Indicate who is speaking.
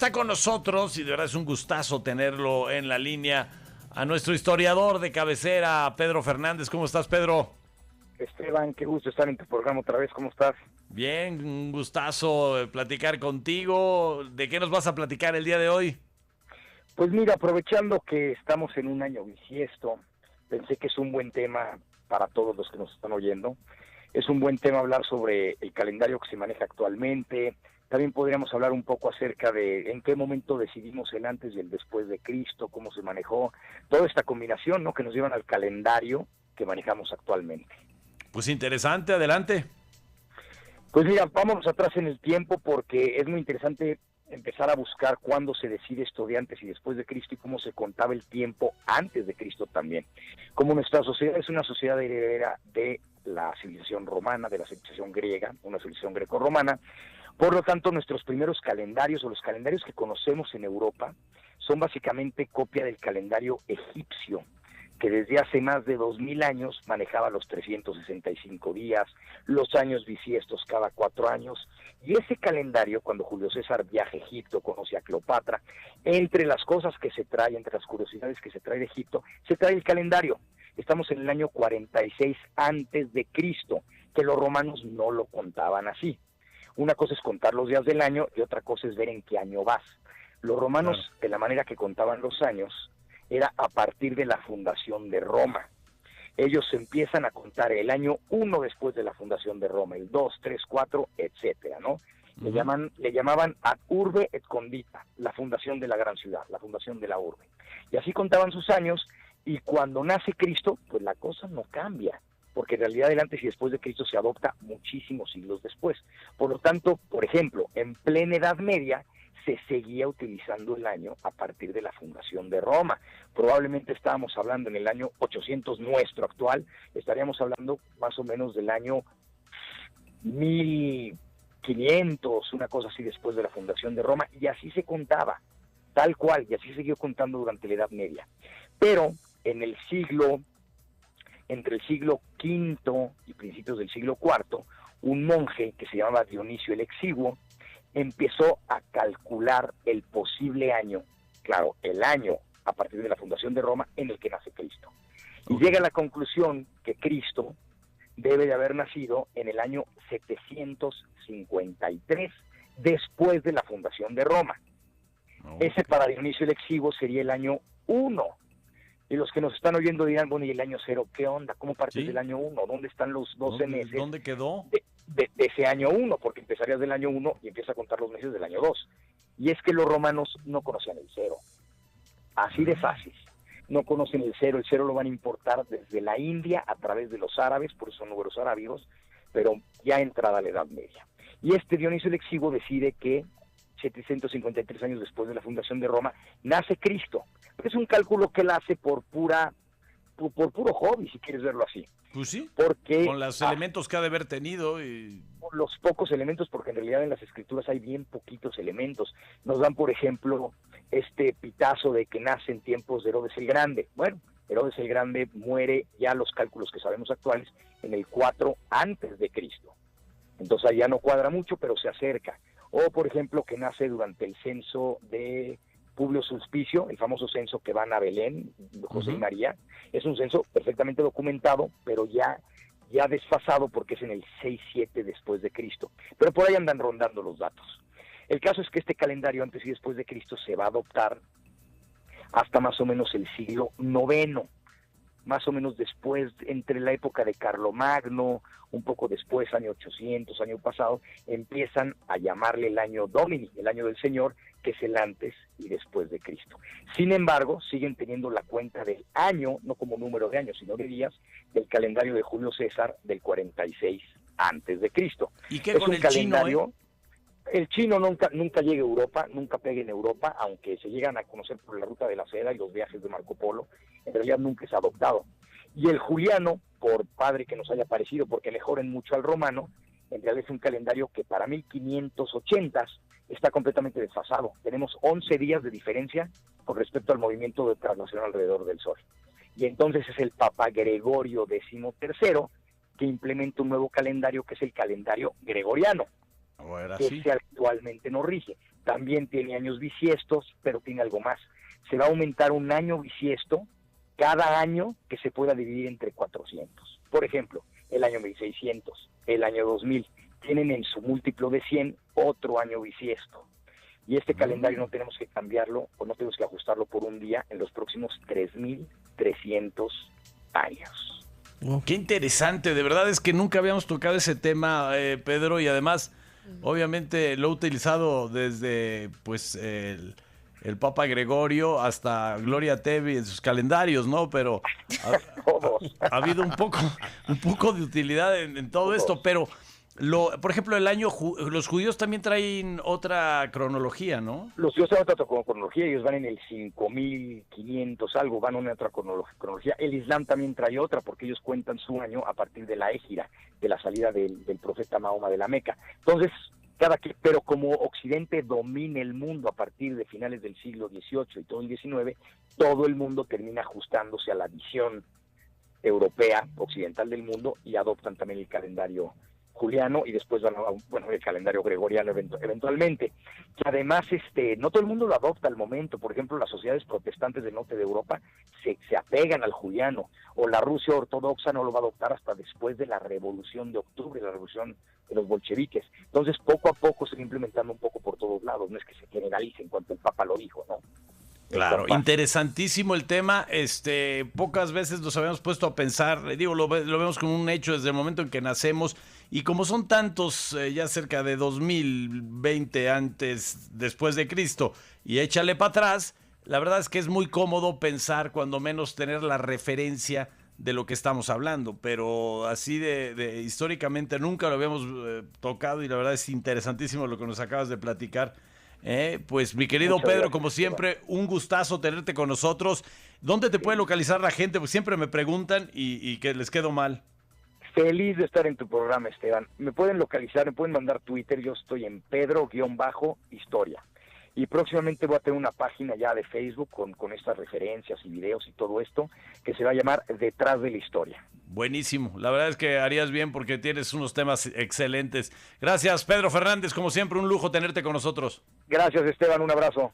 Speaker 1: Está con nosotros y de verdad es un gustazo tenerlo en la línea a nuestro historiador de cabecera, Pedro Fernández. ¿Cómo estás, Pedro?
Speaker 2: Esteban, qué gusto estar en tu programa otra vez. ¿Cómo estás?
Speaker 1: Bien, un gustazo platicar contigo. ¿De qué nos vas a platicar el día de hoy?
Speaker 2: Pues mira, aprovechando que estamos en un año bisiesto, pensé que es un buen tema para todos los que nos están oyendo. Es un buen tema hablar sobre el calendario que se maneja actualmente. También podríamos hablar un poco acerca de en qué momento decidimos el antes y el después de Cristo, cómo se manejó, toda esta combinación, ¿no?, que nos llevan al calendario que manejamos actualmente.
Speaker 1: Pues interesante, adelante.
Speaker 2: Pues mira, vámonos atrás en el tiempo porque es muy interesante empezar a buscar cuándo se decide esto de antes y después de Cristo y cómo se contaba el tiempo antes de Cristo también. Como nuestra sociedad es una sociedad heredera de la civilización romana, de la civilización griega, una civilización greco-romana, por lo tanto nuestros primeros calendarios o los calendarios que conocemos en Europa son básicamente copia del calendario egipcio, que desde hace más de 2000 años manejaba los 365 días, los años bisiestos cada 4 años, y ese calendario, cuando Julio César viaja a Egipto, conoce a Cleopatra, entre las cosas que se trae, entre las curiosidades que se trae de Egipto, se trae el calendario. Estamos en el año 46 antes de Cristo, que los romanos no lo contaban así. Una cosa es contar los días del año y otra cosa es ver en qué año vas. Los romanos,
Speaker 1: Claro.
Speaker 2: de la manera que contaban los años, era a partir de la fundación de Roma. Ellos empiezan a contar el año 1 después de la fundación de Roma, el 2, 3, 4, etcétera, ¿no? Le llamaban ad urbe et condita, la fundación de la gran ciudad, la fundación de la urbe. Y así contaban sus años, y cuando nace Cristo, pues la cosa no cambia, porque en realidad el antes y después de Cristo se adopta muchísimos siglos después. Por lo tanto, por ejemplo, en plena Edad Media, se seguía utilizando el año a partir de la fundación de Roma. Probablemente estábamos hablando en el año 800 nuestro actual, estaríamos hablando más o menos del año 1500, una cosa así después de la fundación de Roma, y así se contaba, tal cual, y así siguió contando durante la Edad Media. Pero en el siglo, entre el siglo V y principios del siglo IV, un monje que se llamaba Dionisio el Exiguo, empezó a calcular el posible año, claro, el año a partir de la fundación de Roma en el que nace Cristo. Y llega a la conclusión que Cristo debe de haber nacido en el año 753, después de la fundación de Roma. Ese para Dionisio el Exiguo sería el año 1. Y los que nos están oyendo dirán, bueno, ¿y el año 0 qué onda? ¿Cómo partes del año 1? ¿Dónde están los 12 meses?
Speaker 1: ¿Dónde quedó?
Speaker 2: De ese año 1, porque empezarías del año 1 y empiezas a contar los meses del año 2. Y es que los romanos no conocían el 0. Así de fácil. No conocen el 0 lo van a importar desde la India a través de los árabes, por eso son números arábigos, pero ya entrada la Edad Media. Y este Dionisio el Exiguo decide que 753 años después de la fundación de Roma nace Cristo. Es un cálculo que él hace por puro hobby, si quieres verlo así.
Speaker 1: Pues sí,
Speaker 2: porque
Speaker 1: con los elementos que ha de haber tenido.
Speaker 2: Los pocos elementos, porque en realidad en las escrituras hay bien poquitos elementos. Nos dan, por ejemplo, este pitazo de que nace en tiempos de Herodes el Grande. Bueno, Herodes el Grande muere, ya los cálculos que sabemos actuales, en el 4 antes de Cristo. Entonces allá no cuadra mucho, pero se acerca. O, por ejemplo, que nace durante el censo de Publio Sulpicio, el famoso censo que van a Belén, José y María. Es un censo perfectamente documentado, pero ya desfasado porque es en el 6-7 después de Cristo. Pero por ahí andan rondando los datos. El caso es que este calendario antes y después de Cristo se va a adoptar hasta más o menos el siglo IX, más o menos después, entre la época de Carlomagno, un poco después, año 800, año pasado, empiezan a llamarle el año Domini, el año del Señor, que es el antes y después de Cristo. Sin embargo, siguen teniendo la cuenta del año, no como número de años, sino de días, del calendario de Julio César del 46 antes de Cristo.
Speaker 1: ¿Y qué con el chino?
Speaker 2: El chino nunca llega a Europa, nunca pega en Europa, aunque se llegan a conocer por la ruta de la seda y los viajes de Marco Polo, en realidad nunca es adoptado. Y el juliano, por padre que nos haya parecido, porque mejoren mucho al romano, en realidad es un calendario que para 1580 está completamente desfasado. Tenemos 11 días de diferencia con respecto al movimiento de traslación alrededor del Sol. Y entonces es el Papa Gregorio XIII que implementa un nuevo calendario, que es el calendario gregoriano, que actualmente nos rige. también tiene años bisiestos, pero tiene algo más. Se va a aumentar un año bisiesto cada año que se pueda dividir entre 400. Por ejemplo, el año 1600, el año 2000, tienen en su múltiplo de 100 otro año bisiesto. Y este calendario no tenemos que cambiarlo o no tenemos que ajustarlo por un día en los próximos 3300 años.
Speaker 1: Qué interesante, de verdad es que nunca habíamos tocado ese tema, Pedro, y además, obviamente lo he utilizado desde pues el Papa Gregorio hasta Gloria Trevi en sus calendarios, ¿no? Pero ha habido un poco de utilidad en todo esto, pero por ejemplo, los judíos también traen otra cronología, ¿no?
Speaker 2: Los judíos traen otra cronología, ellos van en el 5500 algo, van en otra cronología. El Islam también trae otra, porque ellos cuentan su año a partir de la égira, de la salida del profeta Mahoma de la Meca. Entonces, pero como Occidente domina el mundo a partir de finales del siglo XVIII y todo el XIX, todo el mundo termina ajustándose a la visión europea, occidental del mundo, y adoptan también el calendario juliano y después van el calendario gregoriano eventualmente, que además no todo el mundo lo adopta al momento. Por ejemplo, las sociedades protestantes del norte de Europa se apegan al juliano, o la Rusia ortodoxa no lo va a adoptar hasta después de la Revolución de Octubre, la revolución de los bolcheviques. Entonces, poco a poco se va implementando un poco por todos lados, no es que se generalice en cuanto el Papa lo dijo, ¿no?
Speaker 1: Claro, interesantísimo el tema. Pocas veces nos habíamos puesto a pensar, lo vemos como un hecho desde el momento en que nacemos, y como son tantos, ya cerca de 2020 después de Cristo, y échale para atrás, la verdad es que es muy cómodo pensar, cuando menos tener la referencia de lo que estamos hablando, pero así de históricamente nunca lo habíamos tocado, y la verdad es interesantísimo lo que nos acabas de platicar. Pues mi querido Pedro, gracias, como siempre, un gustazo tenerte con nosotros. ¿Dónde te puede localizar la gente? Pues siempre me preguntan y que les quedo mal.
Speaker 2: Feliz de estar en tu programa, Esteban. Me pueden localizar, me pueden mandar Twitter, yo estoy en Pedro_Historia. Y próximamente voy a tener una página ya de Facebook con estas referencias y videos y todo esto, que se va a llamar Detrás de la Historia.
Speaker 1: Buenísimo, la verdad es que harías bien porque tienes unos temas excelentes. Gracias, Pedro Fernández, como siempre un lujo tenerte con nosotros.
Speaker 2: Gracias, Esteban, un abrazo.